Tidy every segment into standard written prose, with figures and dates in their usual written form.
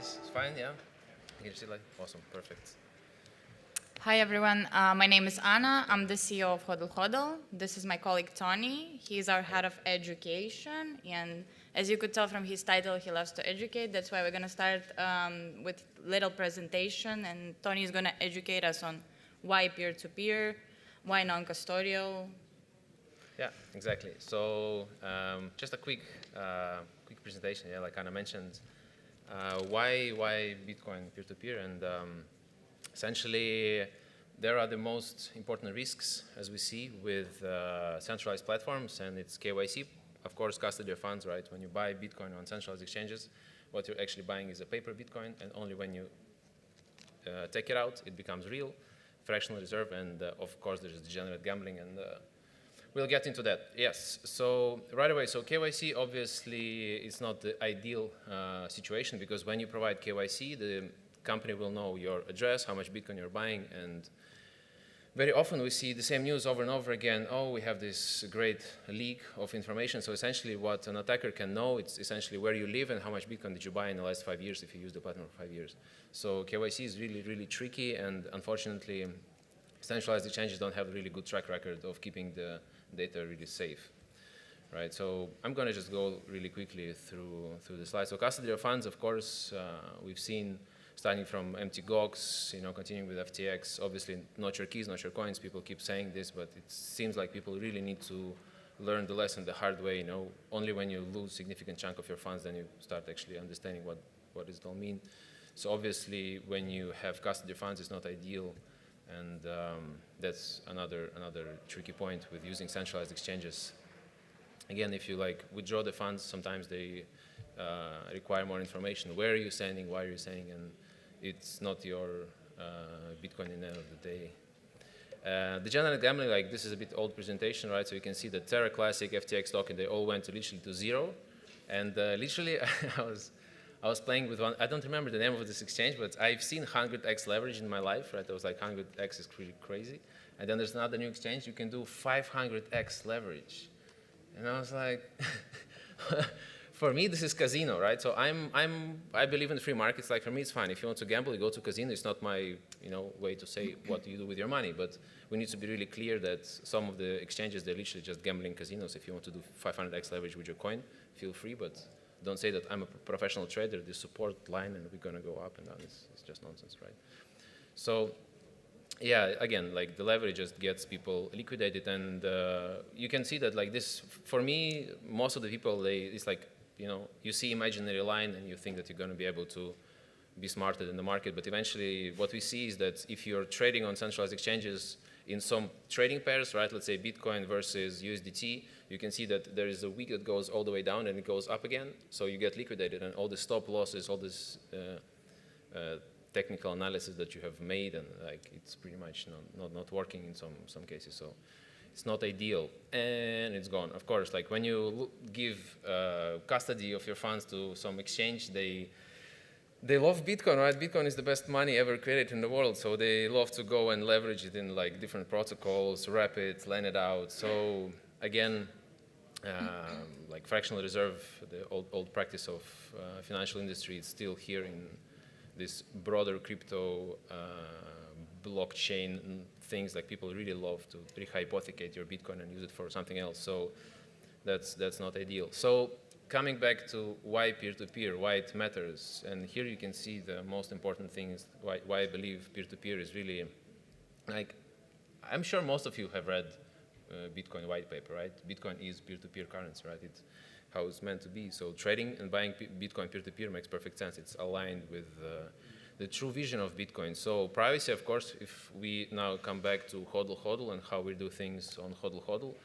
guys? It's fine, yeah? Can you see like, awesome, perfect. Hi everyone, my name is Anna. I'm the CEO of Hodl Hodl. This is my colleague Tony. He's our head of education, and as you could tell from his title, he loves to educate. That's why we're going to start with little presentation, and Tony is going to educate us on why peer-to-peer, why non-custodial. Yeah, exactly. So just a quick presentation. Yeah, like Anna mentioned, why Bitcoin peer-to-peer, and essentially there are the most important risks as we see with centralized platforms, and it's KYC. Of course, custody of funds, right? When you buy Bitcoin on centralized exchanges, what you're actually buying is a paper Bitcoin, and only when you take it out, it becomes real, fractional reserve, and of course there's degenerate gambling, and we'll get into that. Yes, so right away, so KYC obviously is not the ideal situation, because when you provide KYC, the company will know your address, how much Bitcoin you're buying, and very often we see the same news over and over again. Oh, we have this great leak of information. So essentially what an attacker can know, it's essentially where you live and how much Bitcoin did you buy in the last 5 years if you use the platform for 5 years. So KYC is really, really tricky, and unfortunately, centralized exchanges don't have a really good track record of keeping the data really safe. Right, so I'm going to just go really quickly through the slides. So custody of funds, of course, we've seen starting from empty GOX, continuing with FTX. Obviously, not your keys, not your coins. People keep saying this, but it seems like people really need to learn the lesson the hard way. Only when you lose a significant chunk of your funds, then you start actually understanding what does it all mean. So obviously, when you have custody funds, it's not ideal, and that's another tricky point with using centralized exchanges. Again, if you withdraw the funds, sometimes they require more information. Where are you sending? Why are you sending? And it's not your Bitcoin in the end of the day. The general gambling, this is a bit old presentation, right? So you can see the Terra Classic, FTX token, they all went literally to zero. And literally, I was playing with one. I don't remember the name of this exchange, but I've seen 100x leverage in my life, right? I was like, 100x is really crazy. And then there's another new exchange, you can do 500x leverage. And I was like, for me, this is casino, right? So I believe in free markets. Like for me, it's fine. If you want to gamble, you go to casino. It's not my way to say what you do with your money. But we need to be really clear that some of the exchanges, they're literally just gambling casinos. If you want to do 500x leverage with your coin, feel free. But don't say that I'm a professional trader. The support line and we're going to go up and down. It's just nonsense, right? So yeah, again, the leverage just gets people liquidated, and you can see that this. For me, most of the people, it's like, you see imaginary line and you think that you're going to be able to be smarter than the market, but eventually what we see is that if you're trading on centralized exchanges in some trading pairs, right, let's say Bitcoin versus USDT, you can see that there is a wick that goes all the way down and it goes up again, so you get liquidated, and all the stop losses, all this technical analysis that you have made, and it's pretty much not working in some cases. So it's not ideal, and it's gone. Of course, when you give custody of your funds to some exchange, they love Bitcoin, right? Bitcoin is the best money ever created in the world, so they love to go and leverage it in different protocols, wrap it, lend it out. So again, fractional reserve, the old practice of financial industry, is still here in this broader crypto blockchain things. People really love to rehypothecate your Bitcoin and use it for something else. So that's not ideal. So coming back to why peer-to-peer, why it matters, and here you can see the most important things why I believe peer-to-peer is really, I'm sure most of you have read Bitcoin white paper, right? Bitcoin is peer-to-peer currency, right? It's how it's meant to be. So trading and buying Bitcoin peer-to-peer makes perfect sense. It's aligned with the true vision of Bitcoin. So privacy, of course, if we now come back to Hodl Hodl and how we do things on Hodl Hodl,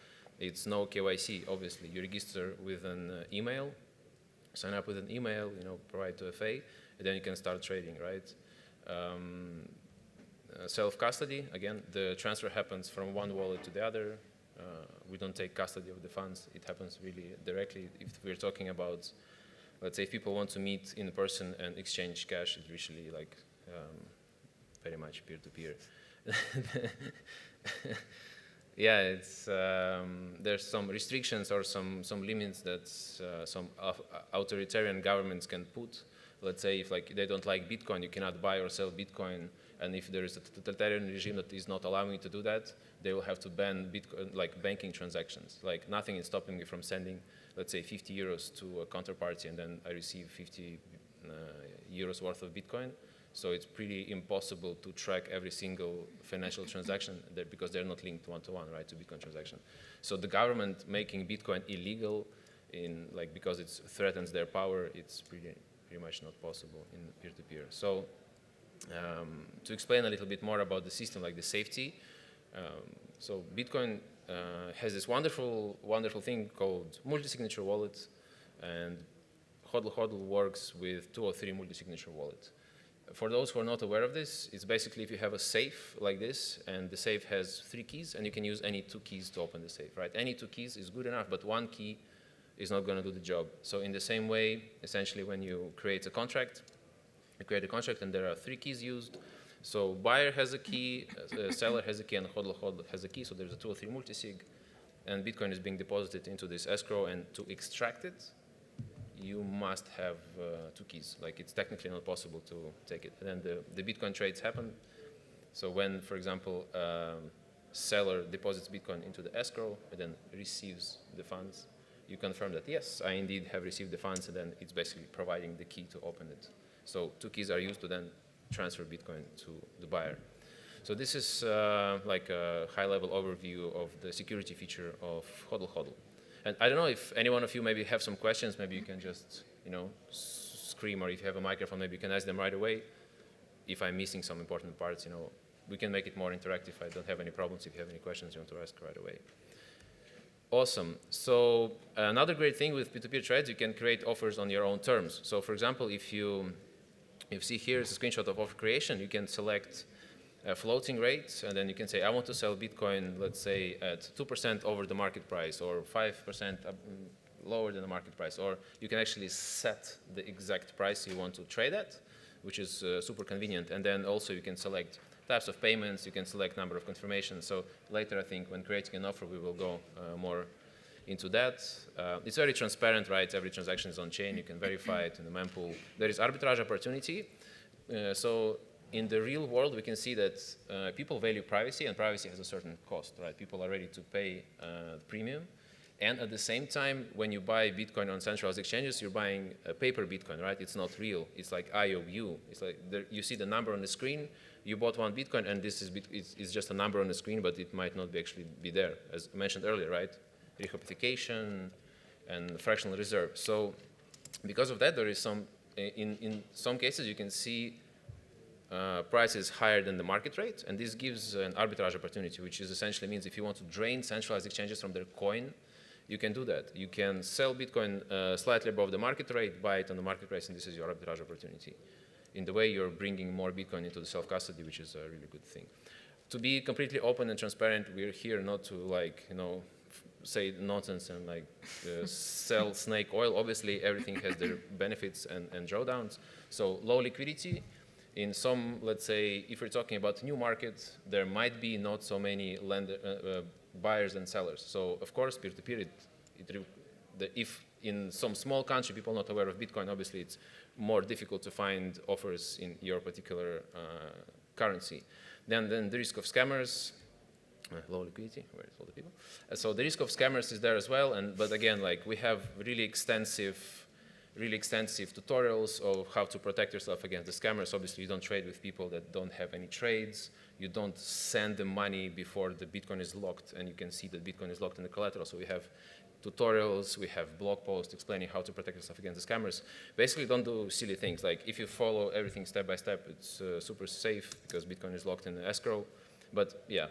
it's no KYC, obviously. You register with an email, sign up with an email, provide to FA, and then you can start trading, right? Self-custody, again, the transfer happens from one wallet to the other. We don't take custody of the funds. It happens really directly. If we're talking about, let's say, if people want to meet in person and exchange cash, it's usually very much peer-to-peer. Yeah, it's there's some restrictions or some limits that some authoritarian governments can put let's say if like they don't like Bitcoin, you cannot buy or sell Bitcoin. And if there is a totalitarian regime that is not allowing you to do that, they will have to ban Bitcoin, like banking transactions. Like nothing is stopping me from sending, let's say, 50 euros to a counterparty, and then I receive 50 euros worth of Bitcoin. So it's pretty impossible to track every single financial transaction there because they're not linked one-to-one, right, to Bitcoin transaction. So the government making Bitcoin illegal because it threatens their power, it's pretty much not possible in peer-to-peer. So to explain a little bit more about the system, like the safety, so Bitcoin has this wonderful thing called multi-signature wallet, and HODL works with 2 or 3 multi-signature wallets. For those who are not aware of this, it's basically if you have a safe like this, and the safe has 3 keys, and you can use any 2 keys to open the safe, right? Any 2 keys is good enough, but 1 key is not going to do the job. So in the same way, essentially, when you create a contract, you create a contract, and there are 3 keys used. So buyer has a key, seller has a key, and HODL has a key. So there's a 2 or 3 multisig, and Bitcoin is being deposited into this escrow. And to extract it, you must have 2 keys. Like it's technically not possible to take it. And then the Bitcoin trades happen. So when, for example, seller deposits Bitcoin into the escrow and then receives the funds, you confirm that, yes, I indeed have received the funds, and then it's basically providing the key to open it. So 2 keys are used to then transfer Bitcoin to the buyer. So this is like a high-level overview of the security feature of HODL. And I don't know if any one of you maybe have some questions. Maybe you can just, scream, or if you have a microphone, maybe you can ask them right away. If I'm missing some important parts, we can make it more interactive. I don't have any problems. If you have any questions you want to ask right away. Awesome. So another great thing with P2P trades, you can create offers on your own terms. So for example, if you see here is a screenshot of offer creation, you can select a floating rate, and then you can say, I want to sell Bitcoin, let's say, at 2% over the market price, or 5% lower than the market price. Or you can actually set the exact price you want to trade at, which is super convenient. And then also you can select types of payments, you can select number of confirmations. So later, I think, when creating an offer, we will go more into that. It's very transparent, right? Every transaction is on chain. You can verify it in the mempool. There is arbitrage opportunity. So in the real world, we can see that people value privacy, and privacy has a certain cost, right? People are ready to pay the premium. And at the same time, when you buy Bitcoin on centralized exchanges, you're buying a paper Bitcoin, right? It's not real. It's like IOU. It's like you see the number on the screen. You bought 1 Bitcoin, and this is it's just a number on the screen, but it might not actually be there, as mentioned earlier, right? Rehypothecation and fractional reserve. So because of that, there is in some cases, you can see prices higher than the market rate, and this gives an arbitrage opportunity, which is essentially means if you want to drain centralized exchanges from their coin, you can do that. You can sell Bitcoin slightly above the market rate, buy it on the market price, and this is your arbitrage opportunity. In the way, you're bringing more Bitcoin into the self-custody, which is a really good thing. To be completely open and transparent, we're here not to say nonsense and sell snake oil. Obviously, everything has their benefits and drawdowns. So low liquidity. In some, let's say, if we're talking about new markets, there might be not so many buyers and sellers. So of course, peer-to-peer, if in some small country people not aware of Bitcoin, obviously it's more difficult to find offers in your particular currency. Then the risk of scammers, low liquidity, where is all the people? So the risk of scammers is there as well. But again, we have really extensive tutorials of how to protect yourself against the scammers. Obviously, you don't trade with people that don't have any trades. You don't send them money before the Bitcoin is locked, and you can see that Bitcoin is locked in the collateral. So we have tutorials, we have blog posts explaining how to protect yourself against the scammers. Basically, don't do silly things. If you follow everything step by step, it's super safe because Bitcoin is locked in the escrow. But yeah,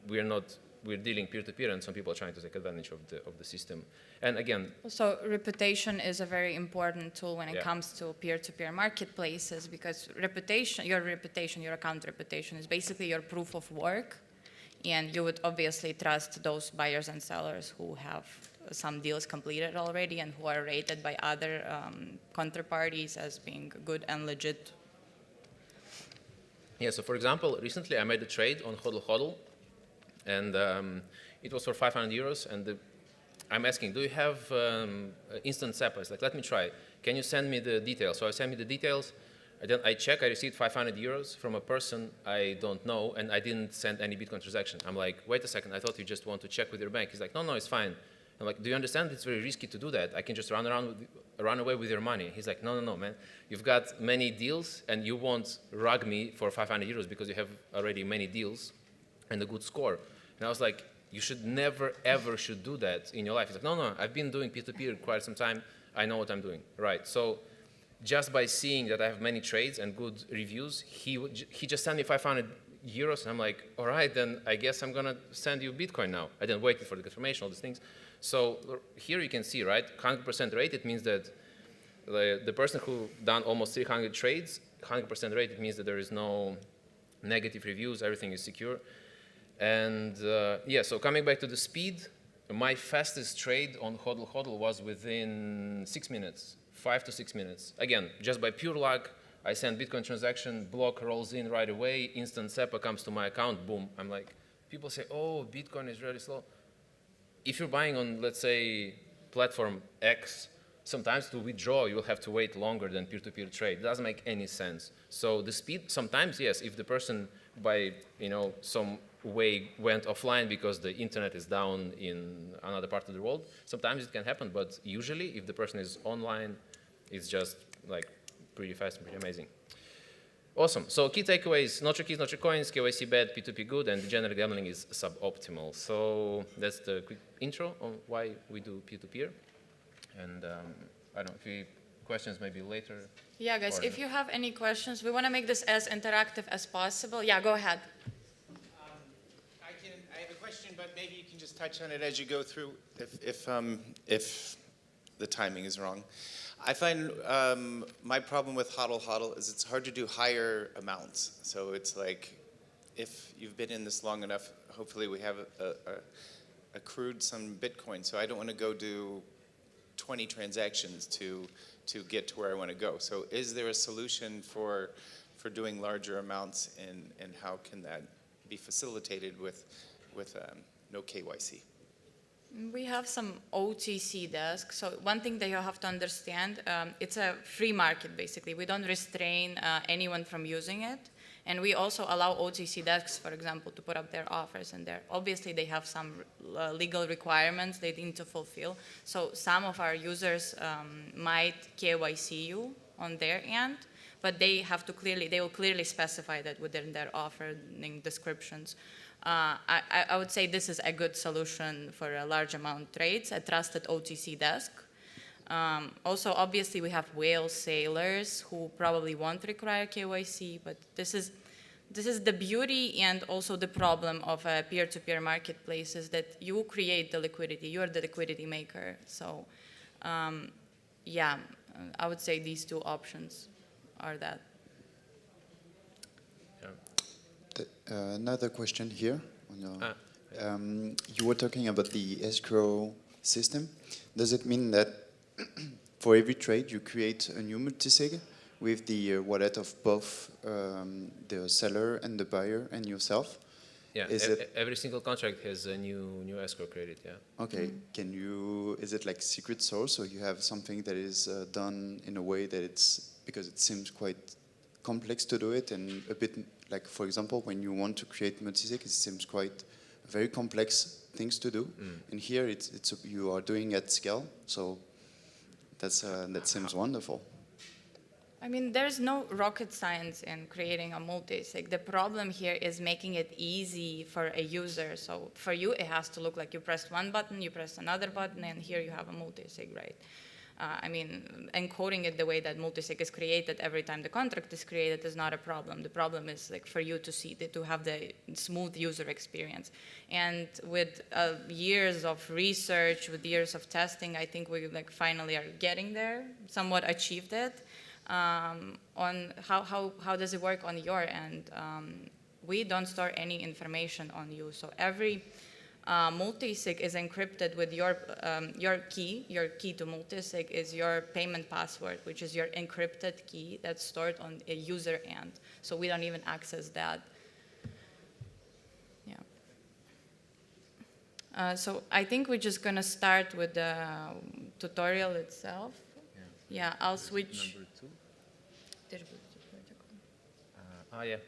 we're dealing peer-to-peer, and some people are trying to take advantage of the system. And again, so reputation is a very important tool when it comes to peer-to-peer marketplaces, because your account reputation is basically your proof of work, and you would obviously trust those buyers and sellers who have some deals completed already and who are rated by other counterparties as being good and legit. Yeah, so for example, recently I made a trade on HODL, and it was for 500 euros, and I'm asking, do you have instant SEPA? It's like, let me try. Can you send me the details? So I send me the details. Then I check, I received 500 euros from a person I don't know, and I didn't send any Bitcoin transaction. I'm like, wait a second, I thought you just want to check with your bank. He's like, no, it's fine. I'm like, do you understand it's very risky to do that? I can just run away with your money. He's like, no, man. You've got many deals, and you won't rug me for 500 euros because you have already many deals and a good score. And I was like, you should never, ever should do that in your life. He's like, no, I've been doing P2P quite some time. I know what I'm doing. Right, so just by seeing that I have many trades and good reviews, he just sent me 500 euros, and I'm like, all right, then I guess I'm gonna send you Bitcoin now. I didn't wait for the confirmation, all these things. So here you can see, right, 100% rate, it means that the person who done almost 300 trades, 100% rate, it means that there is no negative reviews, everything is secure. And yeah, so coming back to the speed, my fastest trade on HODL was within 6 minutes. 5 to 6 minutes. Again, just by pure luck, I send Bitcoin transaction, block rolls in right away, instant SEPA comes to my account, boom. I'm like, people say, oh, Bitcoin is really slow. If you're buying on, let's say, platform X, sometimes to withdraw, you'll have to wait longer than peer-to-peer trade. It doesn't make any sense. So the speed, sometimes, yes, if the person by, some way went offline because the internet is down in another part of the world, sometimes it can happen, but usually if the person is online, it's just like pretty fast and pretty amazing. Awesome. So key takeaways: not your keys, not your coins, KYC bad, P2P good, and general gambling is suboptimal. So that's the quick intro on why we do peer-to-peer. And I don't know if you questions maybe later. Yeah, guys, if you have any questions, we want to make this as interactive as possible. Yeah, go ahead. I have a question, but maybe you can just touch on it as you go through if the timing is wrong. I find my problem with HODL is it's hard to do higher amounts. So it's like, if you've been in this long enough, hopefully we have accrued some Bitcoin. So I don't want to go do 20 transactions to get to where I want to go. So is there a solution for doing larger amounts, and how can that be facilitated with no KYC? We have some OTC desks. So one thing that you have to understand, it's a free market, basically. We don't restrain anyone from using it. And we also allow OTC desks, for example, to put up their offers in there. Obviously, they have some legal requirements they need to fulfill. So some of our users might KYC you on their end, but they will clearly specify that within their offering descriptions. I would say this is a good solution for a large amount trades, a trusted OTC desk. Also, obviously, we have whale sailors who probably won't require KYC, but this is the beauty and also the problem of a peer-to-peer marketplace is that you create the liquidity. You are the liquidity maker. So, yeah, I would say these two options are that. Another question here. You were talking about the escrow system. Does it mean that for every trade you create a new multisig with the wallet of both the seller and the buyer and yourself? Yeah, every single contract has a new escrow created, yeah. Okay, is it like secret source, or you have something that is done in a way that because it seems quite complex to do it, and a bit like, for example, when you want to create multisig, it seems quite very complex things to do. And here you are doing at scale, so that seems wonderful. I mean, there's no rocket science in creating a multisig. The problem here is making it easy for a user. So for you, it has to look like you pressed one button, you pressed another button, and here you have a multisig, right? I mean, encoding it the way that multisig is created every time the contract is created is not a problem. The problem is like for you to see to have the smooth user experience. And with years of research, with years of testing, I think we finally are getting there, somewhat achieved it. On how does it work on your end? We don't store any information on you. So every multisig is encrypted with your key. Your key to multisig is your payment password, which is your encrypted key that's stored on a user end. So we don't even access that. Yeah. So I think we're just gonna start with the tutorial itself. Yeah, I'll switch. Number 2.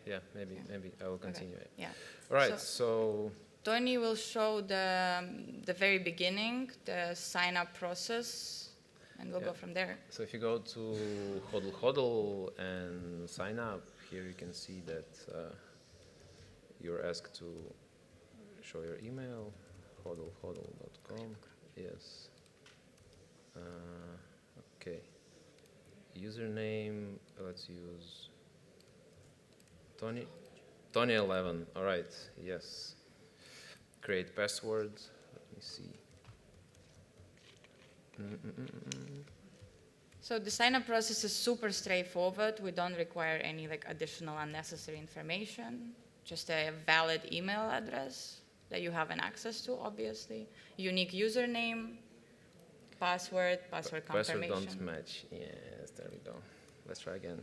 Yeah, maybe I will continue. Okay. Yeah. All right, so Tony will show the very beginning, the sign-up process, and we'll go from there. So if you go to Hodl and sign up, here you can see that you're asked to show your email, hodl.com. Yes. Okay. Username, let's use Tony11. All right, yes. Create password. Let me see. So the sign-up process is super straightforward. We don't require any additional unnecessary information. Just a valid email address that you have an access to, obviously. Unique username, password confirmation. Password don't match. Yes, there we go. Let's try again.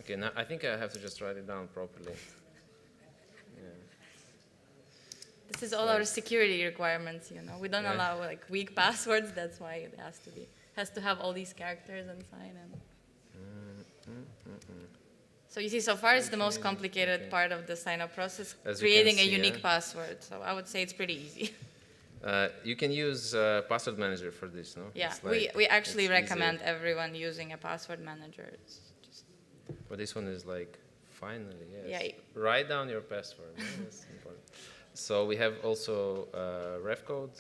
Okay, now I think I have to just write it down properly. This is all our security requirements, We don't allow weak passwords. That's why it has to have all these characters and sign in. So you see, so far it's the most complicated part of the sign-up process, As you creating can a see, unique password. So I would say it's pretty easy. You can use password manager for this, no? Yeah, It's we actually it's recommend easier. everyone using a password manager. It's just, But this one is finally, yes. Yeah. Write down your password. No, that's important. So we have also ref code.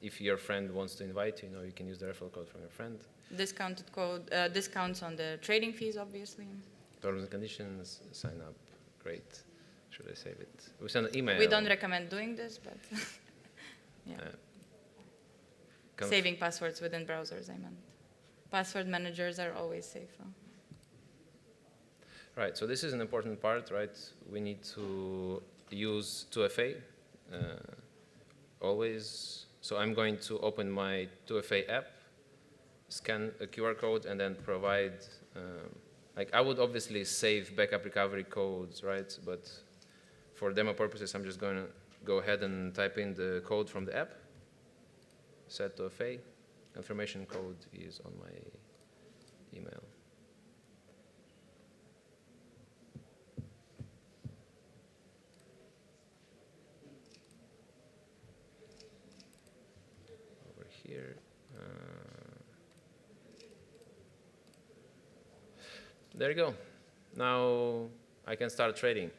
If your friend wants to invite you, you can use the referral code from your friend. discounted code, discounts on the trading fees, obviously. Terms and conditions, sign up. Great. Should I save it? We send an email. We don't recommend doing this, but yeah. Saving passwords within browsers, I meant. Password managers are always safer. Right, so this is an important part, right? We need to use 2FA always. So I'm going to open my 2FA app, scan a QR code, and then provide, I would obviously save backup recovery codes, right? But for demo purposes, I'm just going to go ahead and type in the code from the app, set 2FA, confirmation code is on my email. Here. There you go. Now I can start trading.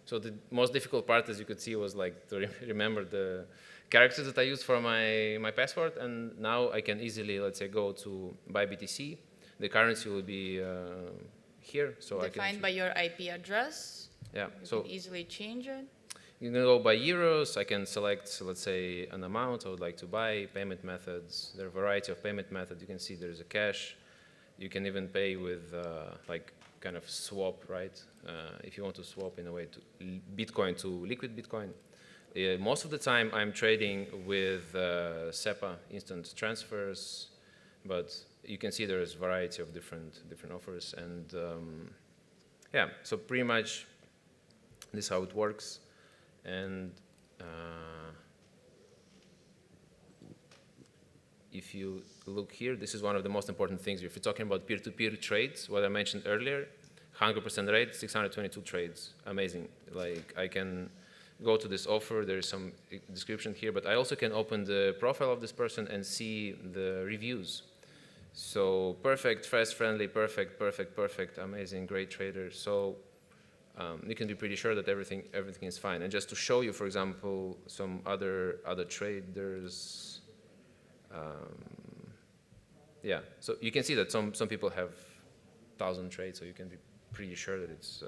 So the most difficult part, as you could see, was to remember the characters that I used for my password. And now I can easily, let's say, go to buy BTC. The currency will be here. So Defined by your IP address. Yeah. You So can easily change it. you can go by euros. I can select, let's say, an amount I would like to buy, payment methods. There are a variety of payment methods. You can see there's a cash. You can even pay with kind of swap, right? If you want to swap in a way to Bitcoin to liquid Bitcoin. Most of the time I'm trading with SEPA, instant transfers, but you can see there's a variety of different offers. And yeah, so pretty much this is how it works. And if you look here, this is one of the most important things. If you're talking about peer-to-peer trades, what I mentioned earlier, 100% rate, 622 trades, amazing. I can go to this offer, there is some description here, but I also can open the profile of this person and see the reviews. So perfect, fast, friendly, perfect, amazing, great trader. So you can be pretty sure that everything is fine. And just to show you, for example, some other traders, yeah. So you can see that some people have 1,000 trades, so you can be pretty sure that it's.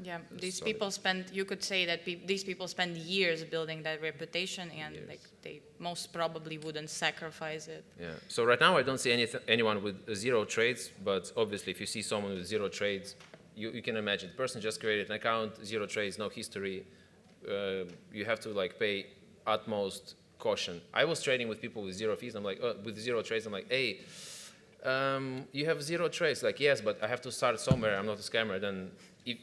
Yeah, these solid. people spend. You could say that these people spend years building that reputation, and Years. they most probably wouldn't sacrifice it. Yeah. So right now I don't see anyone with 0 trades, but obviously if you see someone with 0 trades, you can imagine the person just created an account, 0 trades, no history, you have to like pay utmost caution. I was trading with people with zero fees. I'm like, with zero trades. I'm like, hey, you have zero trades. Like, yes, but I have to start somewhere. I'm not a scammer. Then if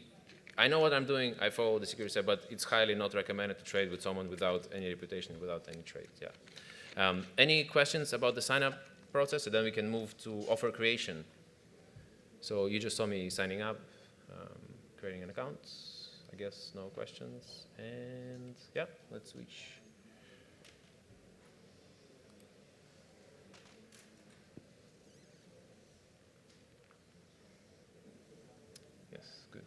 I know what I'm doing, I follow the security step, but it's highly not recommended to trade with someone without any reputation, without any trades. Yeah. Any questions about the sign-up process? And then we can move to offer creation. So you just saw me signing up, creating an account. I guess no questions. And yeah, let's switch. Yes, good.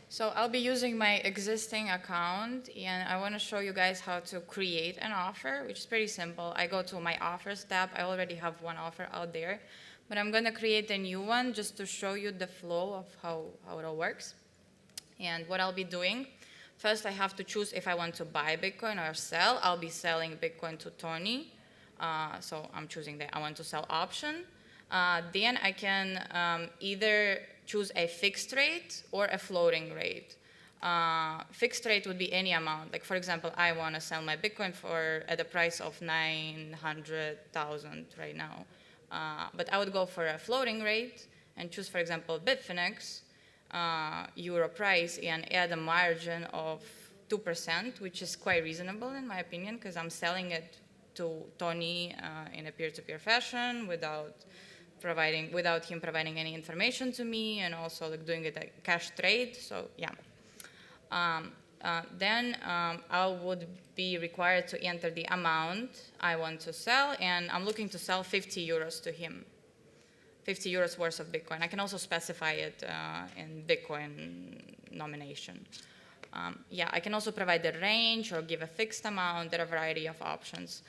So I'll be using my existing account, and I want to show you guys how to create an offer, which is pretty simple. I go to my offers tab. I already have one offer out there, but I'm going to create a new one just to show you the flow of how it all works. And what I'll be doing, first I have to choose if I want to buy Bitcoin or sell. I'll be selling Bitcoin to Tony. So I'm choosing that I want to sell option. Then I can either choose a fixed rate or a floating rate. Fixed rate would be any amount. Like for example, I want to sell my Bitcoin at a price of 900,000 right now. But I would go for a floating rate and choose, for example, Bitfinex. Euro price and add a margin of 2%, which is quite reasonable in my opinion, because I'm selling it to Tony in a peer-to-peer fashion without him providing any information to me, and also like doing it a cash trade. So yeah. Then I would be required to enter the amount I want to sell, and I'm looking to sell 50 euros to him. 50 euros worth of Bitcoin. I can also specify it in Bitcoin nomination. Yeah, I can also provide the range or give a fixed amount. There are a variety of options.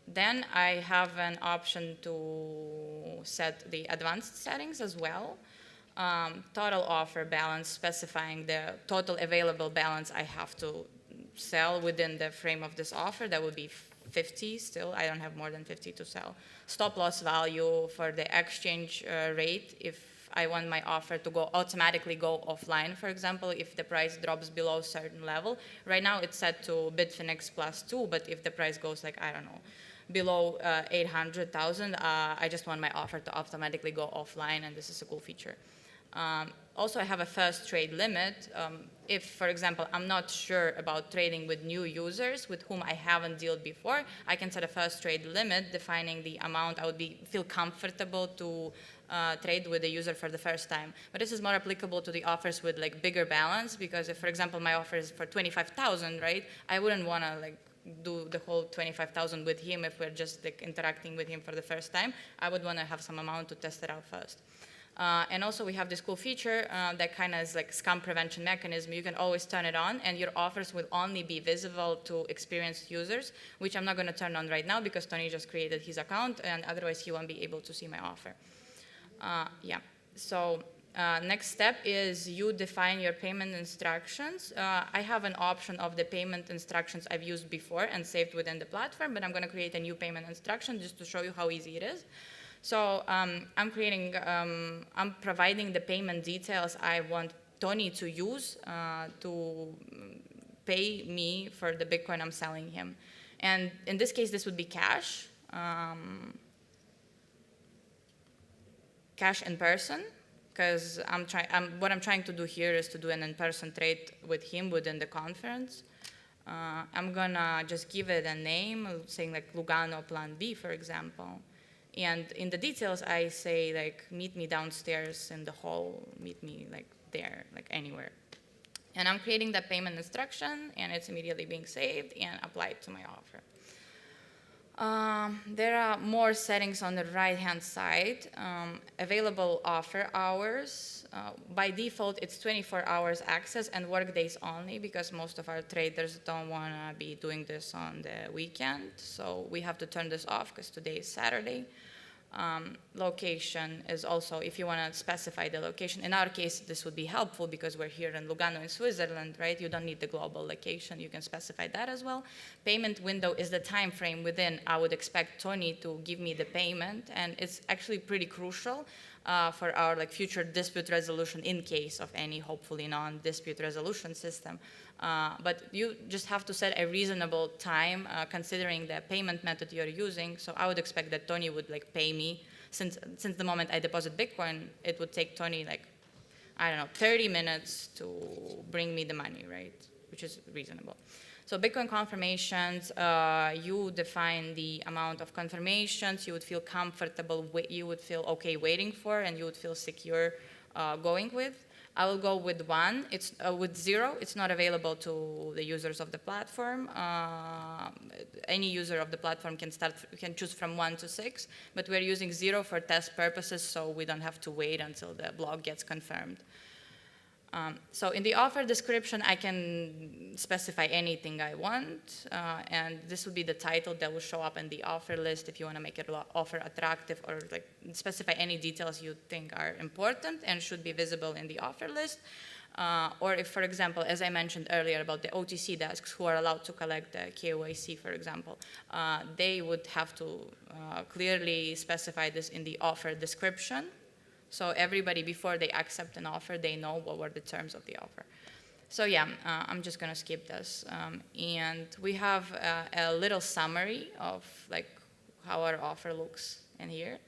Then I have an option to set the advanced settings as well. Total offer balance, specifying the total available balance I have to sell within the frame of this offer. That would be 50 still. I don't have more than 50 to sell. Stop loss value for the exchange rate if I want my offer to automatically go offline, for example, if the price drops below a certain level. Right now it's set to Bitfinex +2, but if the price goes like, I don't know, below 800,000, I just want my offer to automatically go offline, and this is a cool feature. Also, I have a first trade limit. If, for example, I'm not sure about trading with new users with whom I haven't dealt before, I can set a first trade limit defining the amount I would feel comfortable to trade with a user for the first time. But this is more applicable to the offers with like bigger balance, because if, for example, my offer is for 25,000, right, I wouldn't want to like do the whole 25,000 with him if we're just like interacting with him for the first time. I would want to have some amount to test it out first. And also we have this cool feature that kind of is like scam prevention mechanism. You can always turn it on, and your offers will only be visible to experienced users, which I'm not going to turn on right now because Tony just created his account, and otherwise he won't be able to see my offer. Yeah. So next step is you define your payment instructions. I have an option of the payment instructions I've used before and saved within the platform, but I'm going to create a new payment instruction just to show you how easy it is. So I'm providing the payment details I want Tony to use to pay me for the Bitcoin I'm selling him. And in this case, this would be cash. Cash in person, because what I'm trying to do here is to do an in-person trade with him within the conference. I'm gonna just give it a name, saying like Lugano Plan B, for example. And in the details, I say like, meet me downstairs in the hall, meet me like there, like anywhere. And I'm creating that payment instruction, and it's immediately being saved and applied to my offer. There are more settings on the right-hand side. Available offer hours. By default, it's 24 hours access and work days only, because most of our traders don't want to be doing this on the weekend. So we have to turn this off because today is Saturday. Location is also, if you want to specify the location. In our case, this would be helpful because we're here in Lugano in Switzerland, right? You don't need the global location. You can specify that as well. Payment window is the time frame within I would expect Tony to give me the payment, and it's actually pretty crucial. for our like future dispute resolution in case of any hopefully non-dispute resolution system. But you just have to set a reasonable time considering the payment method you're using. So I would expect that Tony would like pay me since the moment I deposit Bitcoin, it would take Tony like, I don't know, 30 minutes to bring me the money, right? Which is reasonable. So Bitcoin confirmations, you define the amount of confirmations you would feel comfortable with, you would feel okay waiting for, and you would feel secure going with. I will go with 1. It's with 0. It's not available to the users of the platform. Any user of the platform can choose from 1 to 6, but we're using 0 for test purposes, so we don't have to wait until the block gets confirmed. So in the offer description, I can specify anything I want, and this would be the title that will show up in the offer list if you want to make it offer attractive, or like specify any details you think are important and should be visible in the offer list. Or if, for example, as I mentioned earlier about the OTC desks who are allowed to collect the KYC, for example, they would have to clearly specify this in the offer description. So everybody, before they accept an offer, they know what were the terms of the offer. So yeah, I'm just going to skip this. And we have a little summary of like how our offer looks in here.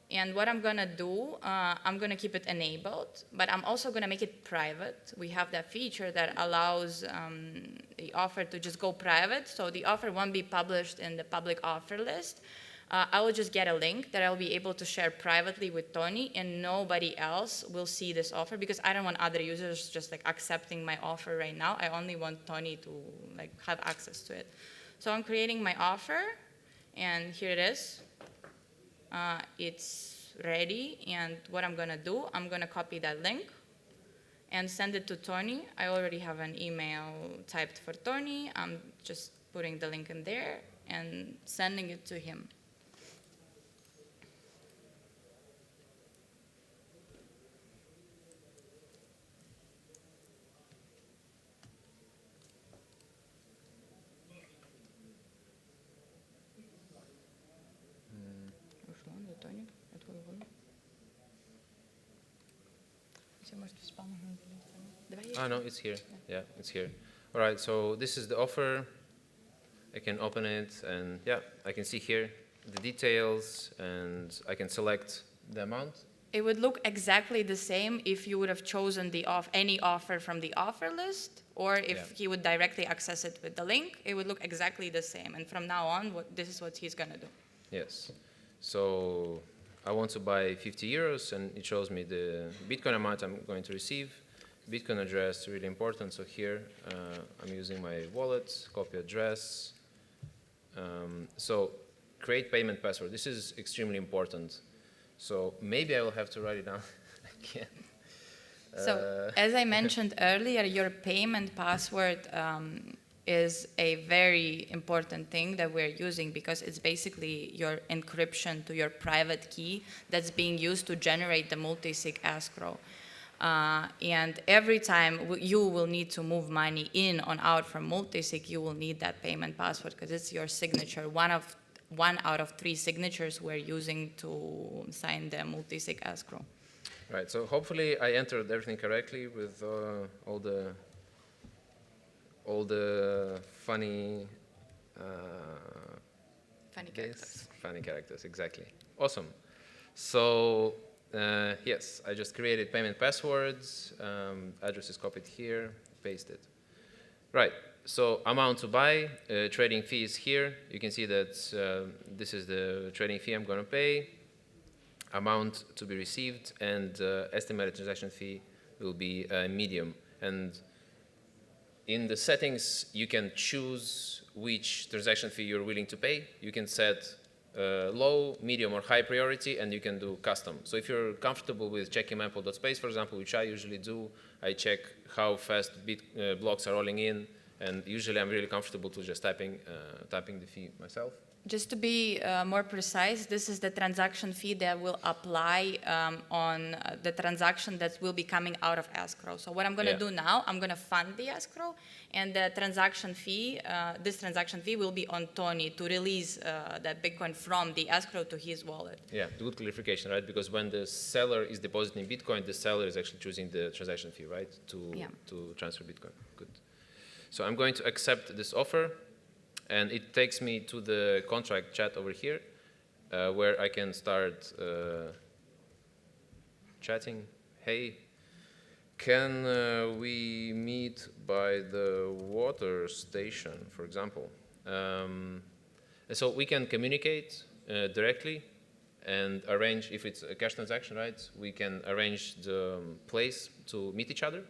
And what I'm going to do, I'm going to keep it enabled, but I'm also going to make it private. We have that feature that allows the offer to just go private. So the offer won't be published in the public offer list. I will just get a link that I'll be able to share privately with Tony, and nobody else will see this offer because I don't want other users just like accepting my offer right now. I only want Tony to like have access to it. So I'm creating my offer, and here it is. It's ready, and what I'm gonna do, I'm gonna copy that link and send it to Tony. I already have an email typed for Tony. I'm just putting the link in there and sending it to him. Ah, no, it's here. Yeah, it's here. All right, so this is the offer. I can open it, and yeah, I can see here the details, and I can select the amount. It would look exactly the same if you would have chosen any offer from the offer list, or if he would directly access it with the link. It would look exactly the same. And from now on, this is what he's going to do. Yes. So I want to buy 50 euros, and it shows me the Bitcoin amount I'm going to receive. Bitcoin address, really important. So here I'm using my wallet, copy address. So create payment password. This is extremely important. So maybe I will have to write it down again. So as I mentioned earlier, your payment password is a very important thing that we're using because it's basically your encryption to your private key that's being used to generate the multi-sig escrow. And every time you will need to move money in or out from multi-sig, you will need that payment password because it's your signature, one out of 3 signatures we're using to sign the multi-sig escrow. Right, so hopefully I entered everything correctly with all the funny characters. Funny characters, exactly. Awesome. So yes, I just created payment passwords. Address is copied here, pasted. Right. So amount to buy, trading fee is here. You can see that this is the trading fee I'm going to pay. Amount to be received, and estimated transaction fee will be medium. And in the settings, you can choose which transaction fee you're willing to pay. You can set low, medium, or high priority, and you can do custom. So if you're comfortable with checking mempool.space, for example, which I usually do, I check how fast blocks are rolling in, and usually I'm really comfortable to just typing the fee myself. Just to be more precise, this is the transaction fee that will apply on the transaction that will be coming out of escrow. So what I'm going to do now, I'm going to fund the escrow, and the transaction fee, this transaction fee will be on Tony to release that Bitcoin from the escrow to his wallet. Yeah, good clarification, right? Because when the seller is depositing Bitcoin, the seller is actually choosing the transaction fee, right? To transfer Bitcoin. Good. So I'm going to accept this offer. And it takes me to the contract chat over here, where I can start chatting. Hey, can we meet by the water station, for example? And so we can communicate directly and arrange, if it's a cash transaction, right? We can arrange the place to meet each other.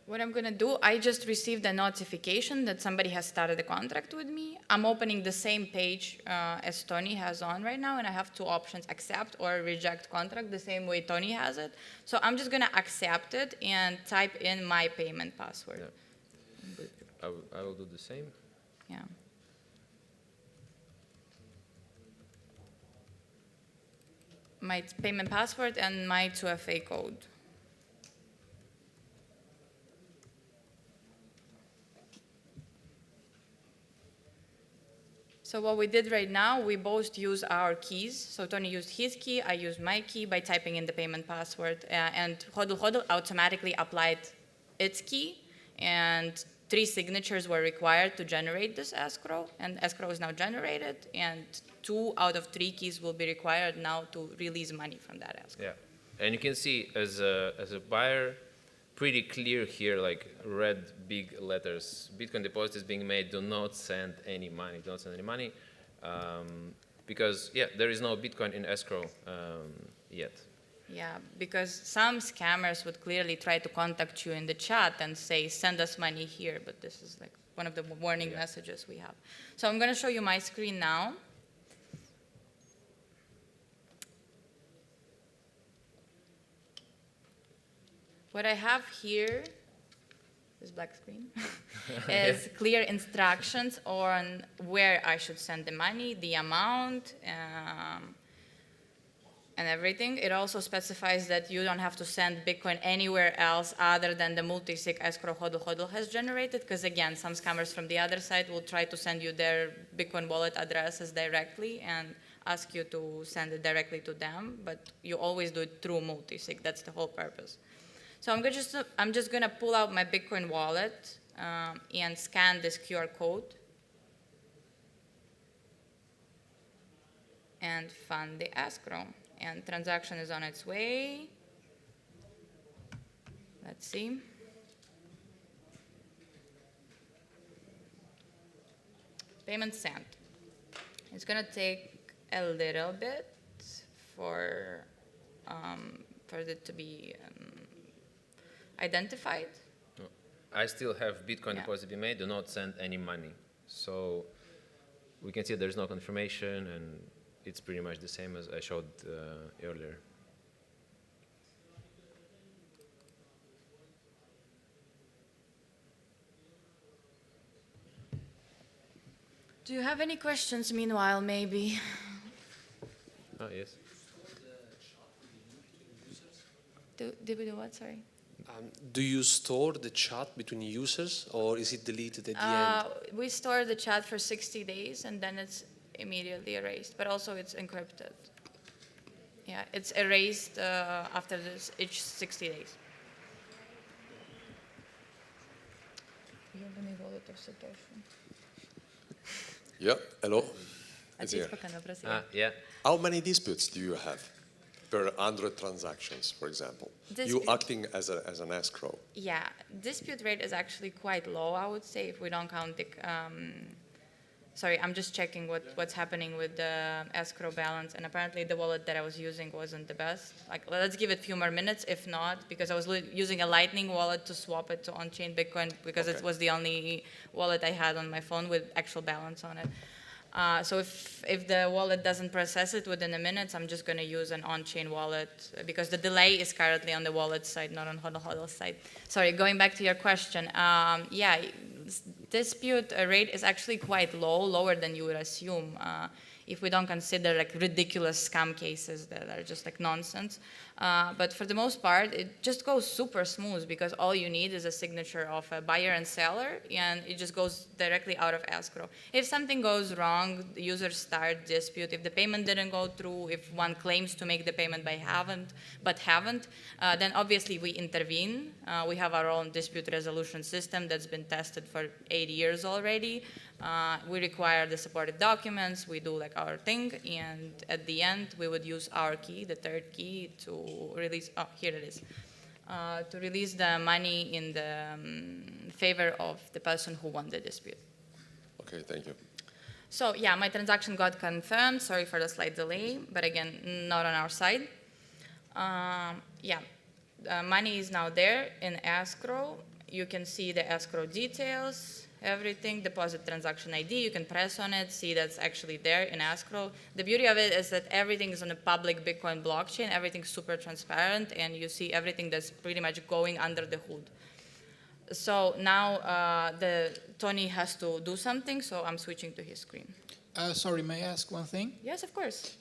What I'm going to do, I just received a notification that somebody has started a contract with me. I'm opening the same page as Tony has on right now, and I have two options, accept or reject contract, the same way Tony has it. So I'm just going to accept it and type in my payment password. Yeah. I will do the same. Yeah. My payment password and my 2FA code. So what we did right now, we both use our keys. So Tony used his key, I used my key by typing in the payment password, and Hodl automatically applied its key, and 3 signatures were required to generate this escrow, and escrow is now generated, and 2 out of 3 keys will be required now to release money from that escrow. Yeah, and you can see as a buyer, pretty clear here, like red big letters. Bitcoin deposit is being made. Do not send any money. Don't send any money, because there is no Bitcoin in escrow yet. Yeah, because some scammers would clearly try to contact you in the chat and say, send us money here, but this is like one of the warning messages we have. So I'm going to show you my screen now. What I have here, this black screen, is clear instructions on where I should send the money, the amount, and everything. It also specifies that you don't have to send Bitcoin anywhere else other than the multi-sig escrow Hodl has generated, because again, some scammers from the other side will try to send you their Bitcoin wallet addresses directly and ask you to send it directly to them, but you always do it through multi-sig. That's the whole purpose. So I'm just going to pull out my Bitcoin wallet and scan this QR code and fund the escrow. And transaction is on its way. Let's see. Payment sent. It's going to take a little bit for it to be identified. No. I still have Bitcoin deposit being made. Do not send any money. So we can see there's no confirmation, and it's pretty much the same as I showed earlier. Do you have any questions meanwhile, maybe? Oh, yes. Did we do what? Sorry. Do you store the chat between users, or is it deleted at the end? We store the chat for 60 days, and then it's immediately erased, but also it's encrypted. Yeah, it's erased after this each 60 days. Yeah, hello. It's here. Yeah. How many disputes do you have per 100 transactions, for example? You acting as an escrow. Yeah, dispute rate is actually quite low, I would say, if we don't count the... sorry, I'm just checking what's happening with the escrow balance, and apparently the wallet that I was using wasn't the best. Like, let's give it a few more minutes, if not, because I was using a Lightning wallet to swap it to on-chain Bitcoin, because it was the only wallet I had on my phone with actual balance on it. So if the wallet doesn't process it within a minute, I'm just going to use an on-chain wallet, because the delay is currently on the wallet side, not on Hodl's side. Sorry, going back to your question. Yeah, dispute rate is actually quite low, lower than you would assume if we don't consider like ridiculous scam cases that are just like nonsense. But for the most part, it just goes super smooth because all you need is a signature of a buyer and seller, and it just goes directly out of escrow. If something goes wrong, the users start dispute. If the payment didn't go through, if one claims to make the payment but haven't, then obviously we intervene. We have our own dispute resolution system that's been tested for 8 years already. We require the supportive documents, we do like our thing, and at the end we would use our key, the third key, to release, here it is, to release the money in the favor of the person who won the dispute. Okay, thank you. So yeah, my transaction got confirmed, sorry for the slight delay, but again, not on our side. Yeah, money is now there in escrow. You can see the escrow details, everything, deposit transaction ID, you can press on it, see that's actually there in escrow. The beauty of it is that everything is on a public Bitcoin blockchain, everything's super transparent, and you see everything that's pretty much going under the hood. So now Tony has to do something, so I'm switching to his screen. Sorry, may I ask one thing? Yes, of course.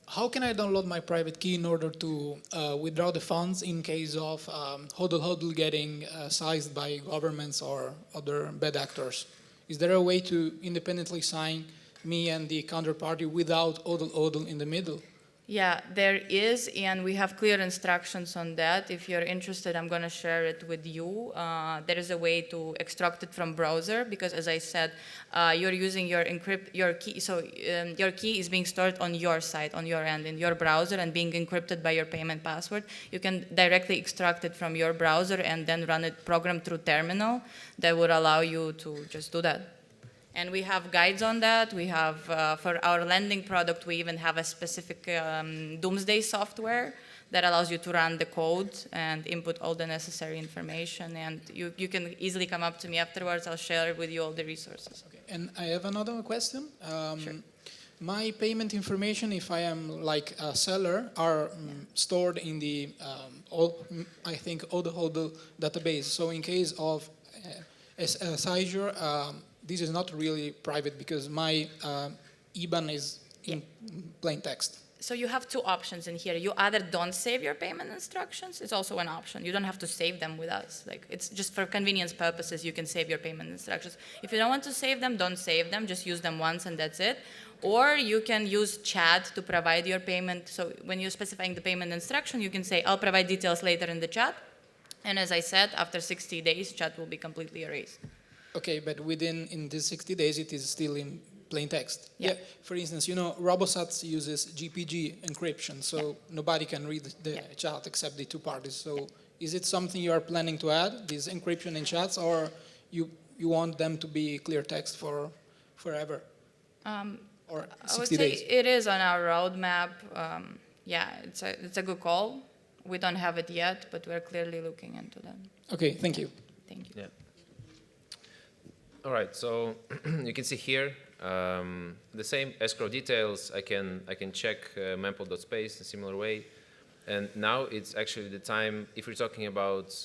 How can I download my private key in order to withdraw the funds in case of hodl getting seized by governments or other bad actors? Is there a way to independently sign me and the counterparty without hodl in the middle? Yeah, there is, and we have clear instructions on that. If you're interested, I'm going to share it with you. There is a way to extract it from browser because, as I said, you're using your key. So your key is being stored on your side, on your end, in your browser, and being encrypted by your payment password. You can directly extract it from your browser and then run it program through terminal that would allow you to just do that. And we have guides on that. We have, for our lending product, we even have a specific doomsday software that allows you to run the code and input all the necessary information. And you can easily come up to me afterwards. I'll share with you all the resources. Okay. And I have another question. Sure. My payment information, if I am like a seller, are stored in the, I think, hodl database. So in case of a seizure, this is not really private because my IBAN is in plain text. So you have two options in here. You either don't save your payment instructions. It's also an option. You don't have to save them with us. Like, it's just for convenience purposes, you can save your payment instructions. If you don't want to save them, don't save them. Just use them once and that's it. Or you can use chat to provide your payment. So when you're specifying the payment instruction, you can say, I'll provide details later in the chat. And as I said, after 60 days, chat will be completely erased. Okay, but in these 60 days, it is still in plain text. Yeah. For instance, Robosat uses GPG encryption, so nobody can read the chat except the two parties. So is it something you are planning to add, this encryption in chats, or you want them to be clear text for forever? Or 60 days? I would say it is on our roadmap. Yeah, it's a good call. We don't have it yet, but we're clearly looking into that. Okay, thank you. Thank you. Yeah. All right, so you can see here the same escrow details. I can check mempool.space in a similar way. And now it's actually the time, if we're talking about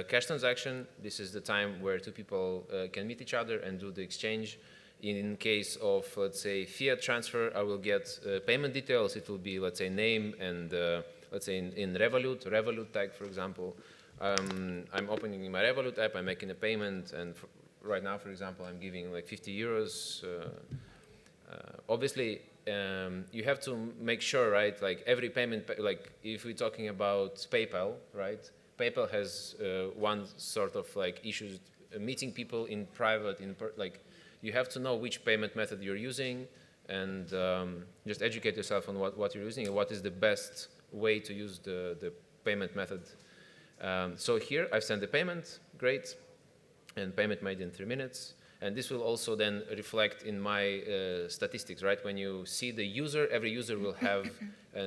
cash transaction, this is the time where two people can meet each other and do the exchange. In case of, let's say, fiat transfer, I will get payment details. It will be, let's say, name and, let's say, in Revolut tag, for example. I'm opening my Revolut app, I'm making a payment, and right now, for example, I'm giving like 50 euros. Obviously, you have to make sure, right, like every payment, like if we're talking about PayPal, right, PayPal has one sort of like issues meeting people in private, like you have to know which payment method you're using and just educate yourself on what you're using and what is the best way to use the payment method. So here I've sent the payment, great. And payment made in 3 minutes. And this will also then reflect in my statistics, right? When you see the user, every user will have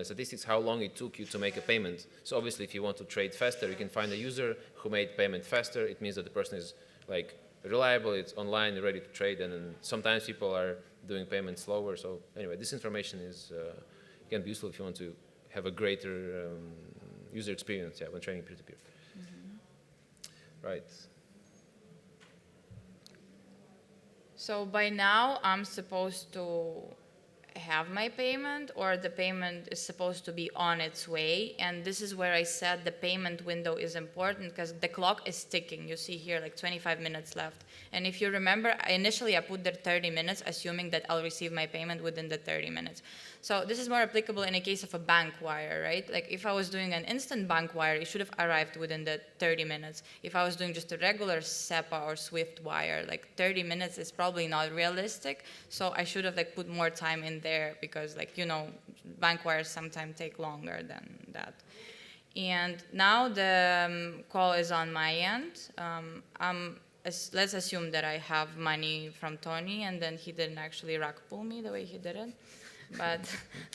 statistics, how long it took you to make a payment. So obviously, if you want to trade faster, you can find a user who made payment faster. It means that the person is like reliable, it's online, ready to trade. And then sometimes people are doing payments slower. So anyway, this information is can be useful if you want to have a greater user experience when trading peer-to-peer. Right. So by now, I'm supposed to have my payment, or the payment is supposed to be on its way. And this is where I said the payment window is important, because the clock is ticking. You see here like 25 minutes left. And if you remember, initially I put there 30 minutes, assuming that I'll receive my payment within the 30 minutes. So this is more applicable in a case of a bank wire, right? Like if I was doing an instant bank wire, it should have arrived within the 30 minutes. If I was doing just a regular SEPA or SWIFT wire, like 30 minutes is probably not realistic. So I should have like put more time in there, because like, you know, bank wires sometimes take longer than that. And now the call is on my end. Let's assume that I have money from Tony, and then he didn't actually rug pull me the way he did it. But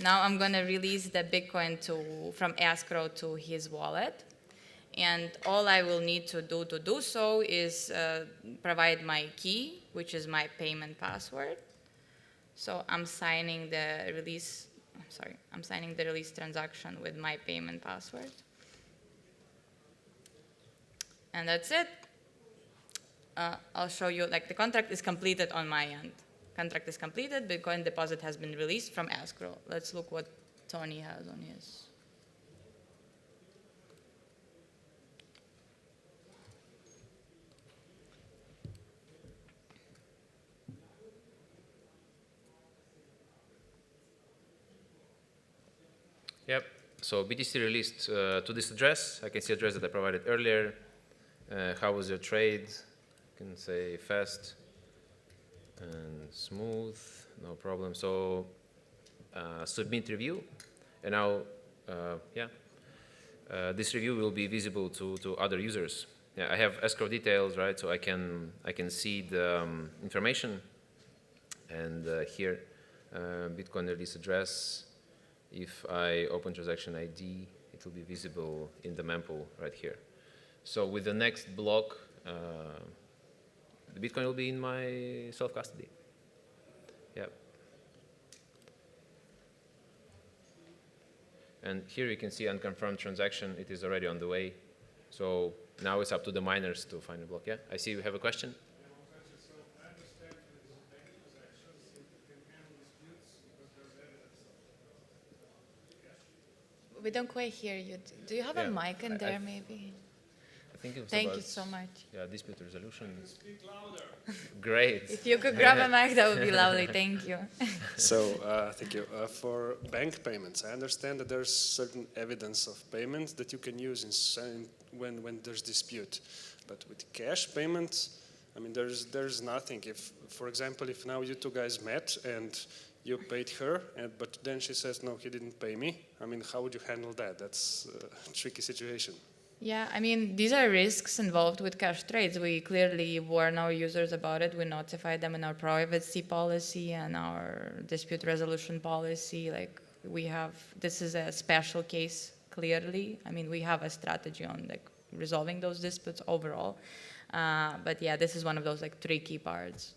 now I'm going to release the Bitcoin from escrow to his wallet. And all I will need to do so is provide my key, which is my payment password. So I'm signing the release, I'm signing the release transaction with my payment password. And that's it. I'll show you, like, the contract is completed on my end. Contract is completed, Bitcoin deposit has been released from escrow. Let's look what Tony has on his. Yep. So BTC released to this address. I can see address that I provided earlier. How was your trade? I can say fast and smooth, no problem. So submit review, and now, this review will be visible to other users. Yeah, I have escrow details, right? So I can see the information, and here, Bitcoin release address. If I open transaction ID, it will be visible in the mempool right here. So with the next block, the Bitcoin will be in my self-custody. Yep. And here you can see unconfirmed transaction. It is already on the way. So now it's up to the miners to find a block. Yeah, I see you have a question. We don't quite hear you. Do you have a mic in there, maybe? I think it was Thank about, you so much. Yeah, dispute resolution. Speak louder. Great. If you could grab a mic, that would be lovely. Thank you. So, thank you. For bank payments, I understand that there's certain evidence of payments that you can use when there's dispute. But with cash payments, I mean, there's nothing. If, for example, if now you two guys met and you paid her, but then she says, no, he didn't pay me. I mean, how would you handle that? That's a tricky situation. Yeah, I mean, these are risks involved with cash trades. We clearly warn our users about it. We notify them in our privacy policy and our dispute resolution policy. Like, we have, this is a special case, clearly. I mean, we have a strategy on like resolving those disputes overall. But yeah, this is one of those like tricky parts.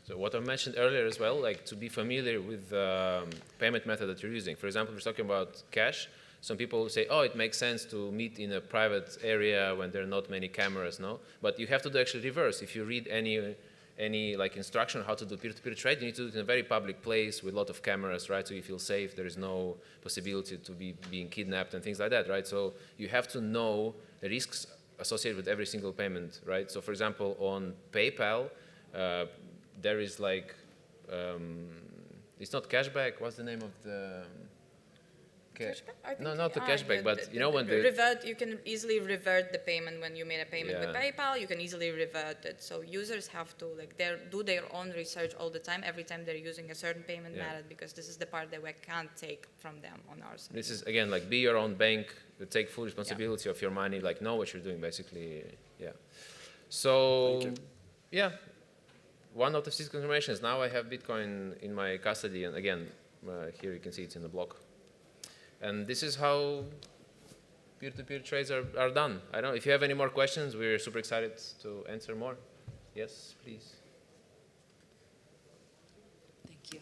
So what I mentioned earlier as well, like to be familiar with the payment method that you're using. For example, if we're talking about cash, some people say, oh, it makes sense to meet in a private area when there are not many cameras, no? But you have to do actually reverse. If you read any like instruction on how to do peer-to-peer trade, you need to do it in a very public place with a lot of cameras, right? So you feel safe, there is no possibility to be being kidnapped and things like that, right? So you have to know the risks associated with every single payment, right? So for example, on PayPal, there is like, it's not cashback, what's the name of the? No, not the cashback, but you know when the revert, you can easily revert the payment when you made a payment with PayPal. You can easily revert it. So users have to like do their own research all the time, every time they're using a certain payment method, because this is the part that we can't take from them on our side. This is again like be your own bank, take full responsibility of your money, like know what you're doing basically. Yeah. So yeah, one out of 6 confirmations. Now I have Bitcoin in my custody, and again, here you can see it's in the block. And this is how peer-to-peer trades are done. I don't know if you have any more questions. We're super excited to answer more. Yes, please. Thank you.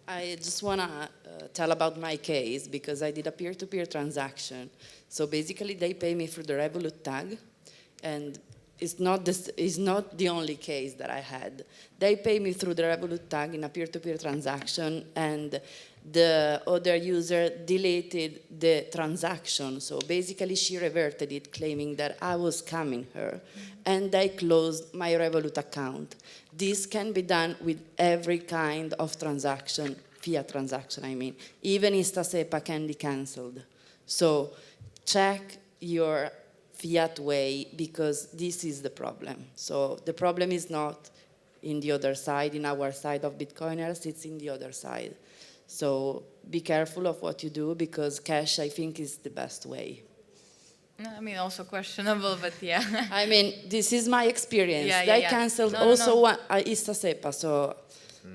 I just want to tell about my case because I did a peer-to-peer transaction. So basically, they pay me through the Revolut tag, and it's not the only case that I had. They pay me through the Revolut tag in a peer-to-peer transaction, and the other user deleted the transaction. So basically she reverted it, claiming that I was scamming her, and they closed my Revolut account. This can be done with every kind of transaction, fiat transaction I mean. Even InstaSEPA can be cancelled. So check your fiat way, because this is the problem. So the problem is not in the other side, in our side of Bitcoiners, it's in the other side. So be careful of what you do, because cash, I think, is the best way. I mean, also questionable, but yeah. I mean, this is my experience. Yeah, they yeah. canceled No, also no. InstaSEPA, so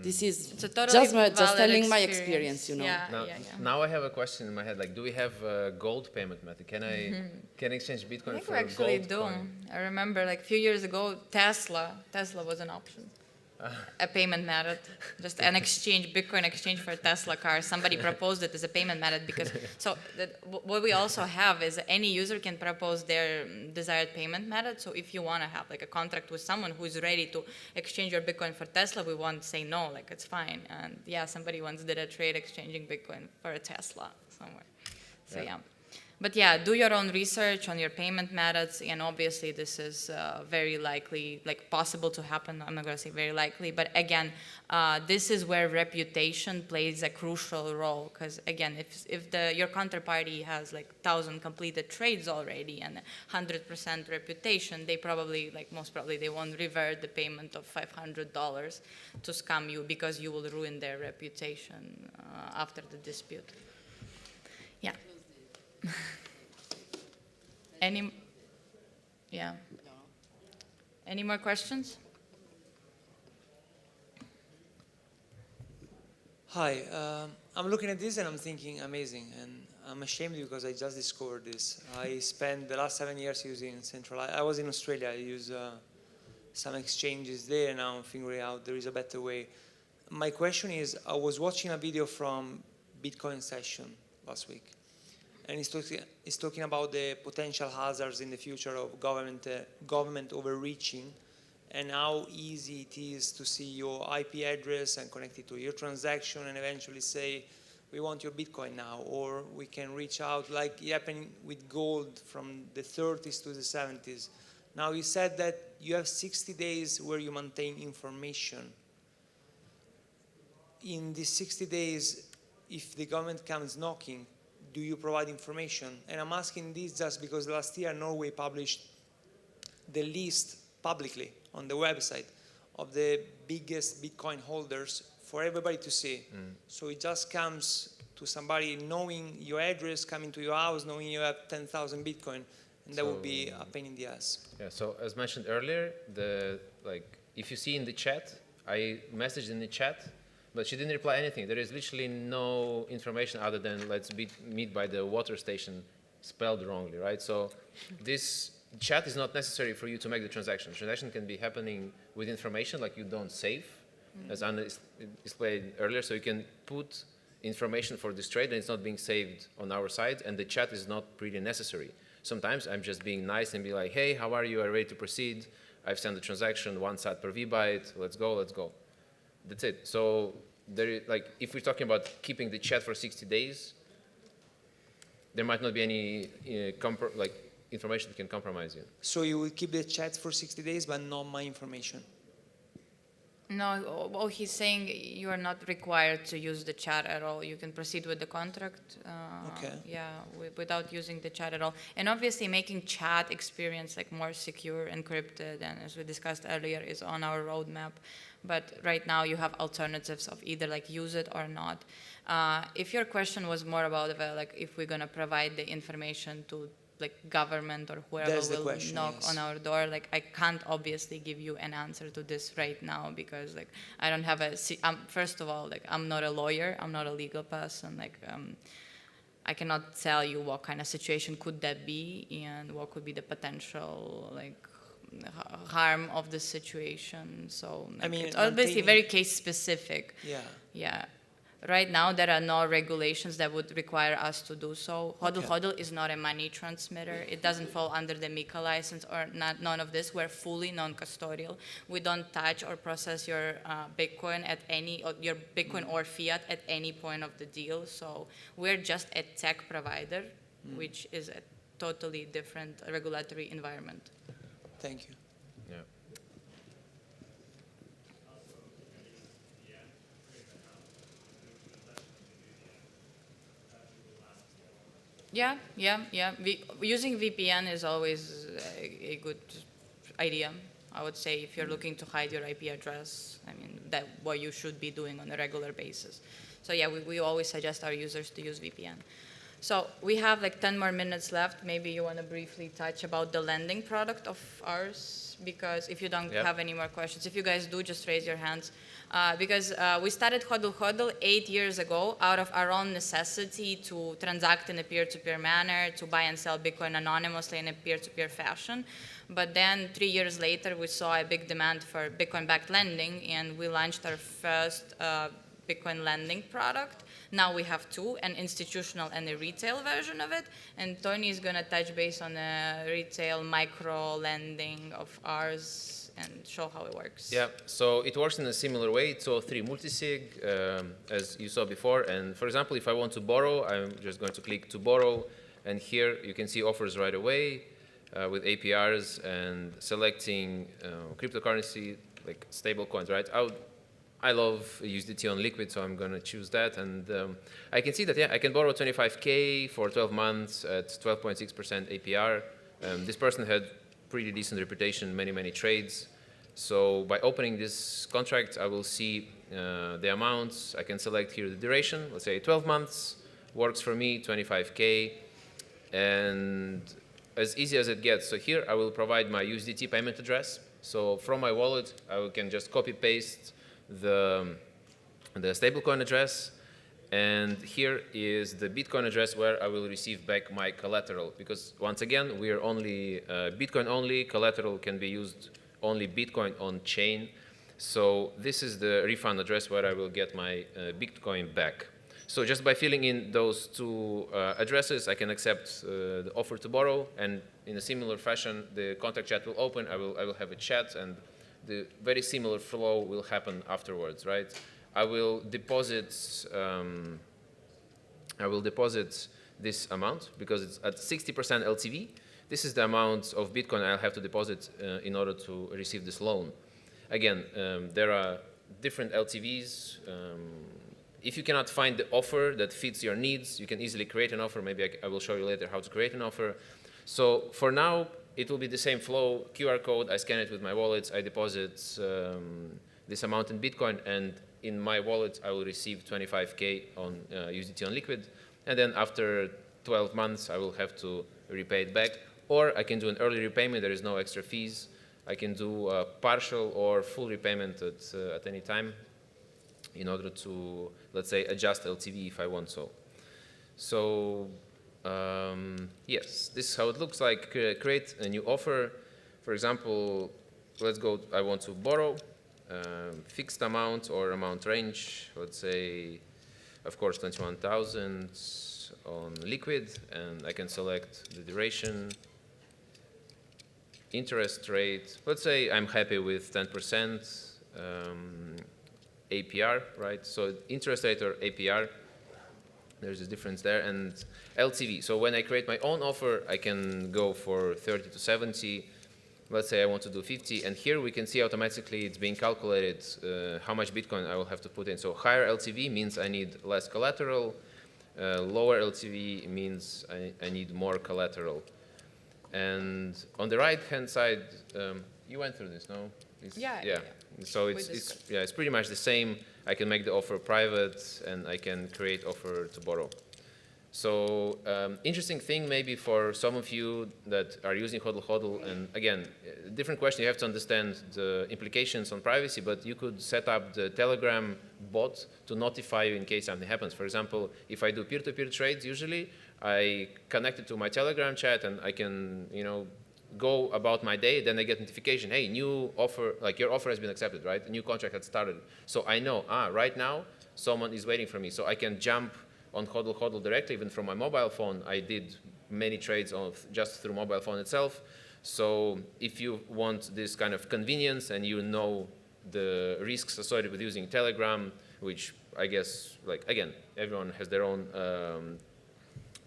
this is It's a totally just valid telling my experience, you know. Yeah, Now, yeah, yeah. now I have a question in my head. Like, do we have a gold payment method? Can I exchange I Bitcoin think for we actually gold do. coin? I remember like a few years ago, Tesla was an option. A payment method, just an exchange, Bitcoin exchange for a Tesla car. Somebody proposed it as a payment method because, so what we also have is any user can propose their desired payment method. So if you want to have like a contract with someone who is ready to exchange your Bitcoin for Tesla, we won't say no, like it's fine. And yeah, somebody once did a trade exchanging Bitcoin for a Tesla somewhere. So yeah. But yeah, do your own research on your payment methods, and obviously this is very likely, like possible to happen. I'm not going to say very likely, but again, this is where reputation plays a crucial role. Because again, if your counterparty has like 1,000 completed trades already and 100% reputation, they probably, like most probably, they won't revert the payment of $500 to scam you, because you will ruin their reputation after the dispute. Yeah. Any more questions? Hi, I'm looking at this and I'm thinking amazing, and I'm ashamed because I just discovered this. I spent the last 7 years using centralized. I was in Australia. I used some exchanges there. Now I'm figuring out there is a better way. My question is, I was watching a video from Bitcoin Session last week, and he's talking about the potential hazards in the future of government overreaching, and how easy it is to see your IP address and connect it to your transaction and eventually say, we want your Bitcoin now. Or we can reach out like it happened with gold from the 30s to the 70s. Now you said that you have 60 days where you maintain information. In these 60 days, if the government comes knocking, do you provide information? And I'm asking this just because last year Norway published the list publicly on the website of the biggest Bitcoin holders for everybody to see. So it just comes to somebody knowing your address, coming to your house, knowing you have 10,000 Bitcoin, and that would be a pain in the ass. Yeah, so as mentioned earlier, if you see in the chat, I messaged in the chat, but she didn't reply anything. There is literally no information other than let's meet by the water station, spelled wrongly, right? So this chat is not necessary for you to make the transaction. Transaction can be happening with information like you don't save, as Anna explained earlier. So you can put information for this trade and it's not being saved on our side, and the chat is not really necessary. Sometimes I'm just being nice and be like, hey, how are you? Are you ready to proceed? I've sent the transaction, 1 sat per VByte. Let's go, let's go. That's it. So if we're talking about keeping the chat for 60 days, there might not be any information that can compromise you. So you will keep the chat for 60 days, but not my information? No, he's saying you are not required to use the chat at all. You can proceed with the contract, okay. Yeah, without using the chat at all. And obviously making chat experience like more secure, encrypted, and as we discussed earlier, is on our roadmap. But right now you have alternatives of either like use it or not. If your question was more about like if we're gonna provide the information to like government or whoever will knock on our door, like I can't obviously give you an answer to this right now, because like I don't have first of all, like I'm not a lawyer, I'm not a legal person, like I cannot tell you what kind of situation could that be and what could be the potential like harm of the situation. So like, I mean, it's obviously very case specific. Yeah. Yeah. Right now, there are no regulations that would require us to do so. Hodl Hodl is not a money transmitter. It doesn't fall under the MiCA license or none of this. We're fully non-custodial. We don't touch or process your Bitcoin at any, or your Bitcoin or fiat at any point of the deal. So we're just a tech provider, which is a totally different regulatory environment. Thank you. Yeah. Yeah. Using VPN is always a good idea. I would say if you're looking to hide your IP address, I mean, that's what you should be doing on a regular basis. So yeah, we always suggest our users to use VPN. So we have like 10 more minutes left. Maybe you want to briefly touch about the lending product of ours, because if you don't have any more questions, if you guys do, just raise your hands. Because we started Hodl Hodl 8 years ago out of our own necessity to transact in a peer-to-peer manner, to buy and sell Bitcoin anonymously in a peer-to-peer fashion. But then 3 years later, we saw a big demand for Bitcoin-backed lending, and we launched our first Bitcoin lending product. Now we have two, an institutional and a retail version of it. And Tony is going to touch base on the retail micro lending of ours and show how it works. Yeah, so it works in a similar way. It's all 3 multisig, as you saw before. And for example, if I want to borrow, I'm just going to click to borrow. And here you can see offers right away with APRs and selecting cryptocurrency, like stable coins, right? I love USDT on Liquid, so I'm going to choose that. And I can see that, yeah, I can borrow 25K for 12 months at 12.6% APR. This person had pretty decent reputation, many trades. So by opening this contract, I will see the amounts. I can select here the duration. Let's say 12 months works for me, 25K. And as easy as it gets. So here I will provide my USDT payment address. So from my wallet, I can just copy-paste the stablecoin address, and here is the Bitcoin address where I will receive back my collateral, because once again we are only Bitcoin only. Collateral can be used only Bitcoin on chain. So this is the refund address where I will get my Bitcoin back. So just by filling in those two addresses, I can accept the offer to borrow, and in a similar fashion the contact chat will open. I will have a chat, and the very similar flow will happen afterwards, right? I will deposit this amount because it's at 60% LTV. This is the amount of Bitcoin I'll have to deposit in order to receive this loan. Again, there are different LTVs. If you cannot find the offer that fits your needs, you can easily create an offer. Maybe I will show you later how to create an offer. So for now, it will be the same flow, QR code, I scan it with my wallets, I deposit this amount in Bitcoin, and in my wallet I will receive 25K on USDT on Liquid, and then after 12 months I will have to repay it back. Or I can do an early repayment, there is no extra fees. I can do a partial or full repayment at any time in order to, let's say, adjust LTV if I want so. So yes, this is how it looks like. Create a new offer. For example, let's go, I want to borrow fixed amount or amount range, let's say, of course, 21,000 on Liquid, and I can select the duration, interest rate. Let's say I'm happy with 10% APR, right? So interest rate or APR, there's a difference there, and LTV. So when I create my own offer, I can go for 30 to 70. Let's say I want to do 50, and here we can see automatically it's being calculated how much Bitcoin I will have to put in. So higher LTV means I need less collateral. Lower LTV means I need more collateral. And on the right-hand side, you went through this, no? Yeah. So it's pretty much the same. I can make the offer private, and I can create offer to borrow. So interesting thing maybe for some of you that are using Hodl Hodl, and again, different question, you have to understand the implications on privacy, but you could set up the Telegram bot to notify you in case something happens. For example, if I do peer-to-peer trades, usually I connect it to my Telegram chat, and I can, go about my day, then I get notification, hey, new offer, like your offer has been accepted, right? A new contract had started. So I know, right now, someone is waiting for me. So I can jump on HODL HODL directly, even from my mobile phone. I did many trades just through mobile phone itself. So if you want this kind of convenience and you know the risks associated with using Telegram, which I guess, like, again, everyone has their own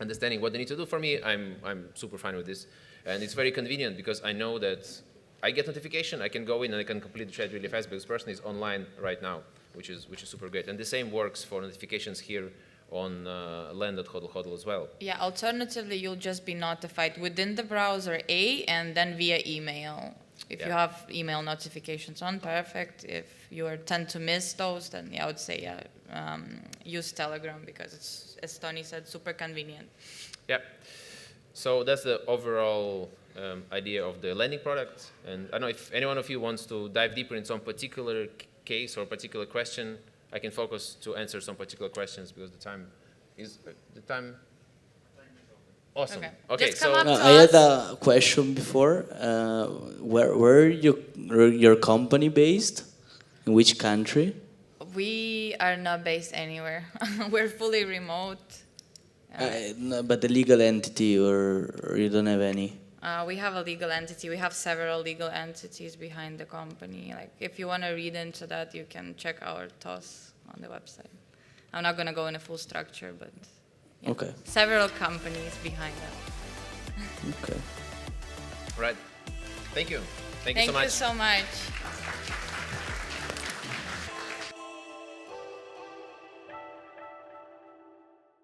understanding what they need to do. For me, I'm super fine with this. And it's very convenient because I know that I get notification, I can go in and I can complete the trade really fast because the person is online right now, which is super great. And the same works for notifications here on land.hodl as well. Yeah, alternatively, you'll just be notified within the browser and then via email. If you have email notifications on, perfect. If you tend to miss those, then I would say use Telegram because it's, as Tony said, super convenient. Yeah. So that's the overall idea of the lending product. And I don't know if any one of you wants to dive deeper in some particular case or particular question. I can focus to answer some particular questions because the time is awesome. Okay, Just come so up to I had us. a question before. Where your company based? In which country? We are not based anywhere. We're fully remote. No, but the legal entity, or you don't have any? We have a legal entity. We have several legal entities behind the company. Like, if you want to read into that, you can check our TOS on the website. I'm not going to go in a full structure, but yeah. Okay. Several companies behind that. Okay. right. Thank you. Thank you Thank so much. you so much.